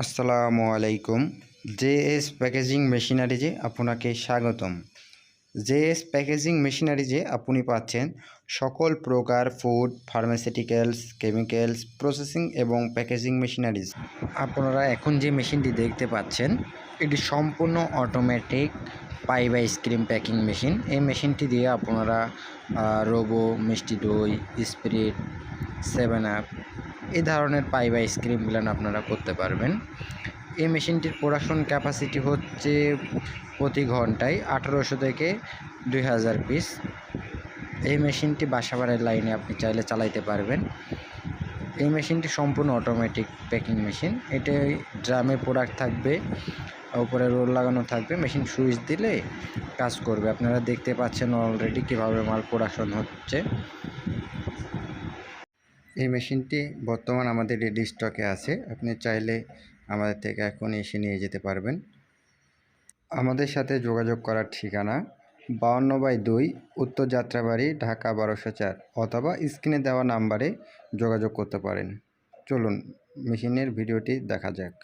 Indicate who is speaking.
Speaker 1: আসসালামু আলাইকুম। JS packaging মেশিনারিজে আপনাকে স্বাগতম। জেএস প্যাকেজিং মেশিনারিজে আপনি পাচ্ছেন সকল প্রকার ফুড, ফার্মাসিউটিক্যালস, কেমিক্যালস, প্রসেসিং এবং প্যাকেজিং মেশিনারিজ। আপনারা এখন যে মেশিনটি দেখতে পাচ্ছেন এটি সম্পূর্ণ automatic pipe ice cream packing machine. এই মেশিনটি দিয়ে আপনারা রোবো, মিষ্টি দই, স্প্রিট, 7 আপ এই ধরনের পাইপ আইসক্রিমগুলো আপনারা করতে পারবেন। এই মেশিনটির প্রোডাকশন ক্যাপাসিটি হচ্ছে প্রতি ঘন্টায় 1800 থেকে 2000 পিস। এই মেশিনটি বাসাবাড়ির লাইনে আপনি চাইলে চালাইতে পারবেন। এই মেশিনটি সম্পূর্ণ অটোমেটিক প্যাকিং মেশিন। এতে ড্রামে প্রোডাক্ট থাকবে, উপরে রোল লাগানো থাকবে, মেশিন সুইচ দিলে কাজ করবে। আপনারা দেখতে পাচ্ছেন অলরেডি কীভাবে মাল প্রোডাকশন হচ্ছে। এই মেশিনটি বর্তমান আমাদের রেডি স্টকে আছে, আপনি চাইলে আমাদের থেকে এখন এসে নিয়ে যেতে পারবেন। আমাদের সাথে যোগাযোগ করার ঠিকানা 52/2 উত্তর যাত্রাবাড়ি, ঢাকা 1204, অথবা স্ক্রিনে দেওয়া নাম্বারে যোগাযোগ করতে পারেন। চলুন মেশিনের ভিডিওটি দেখা যাক।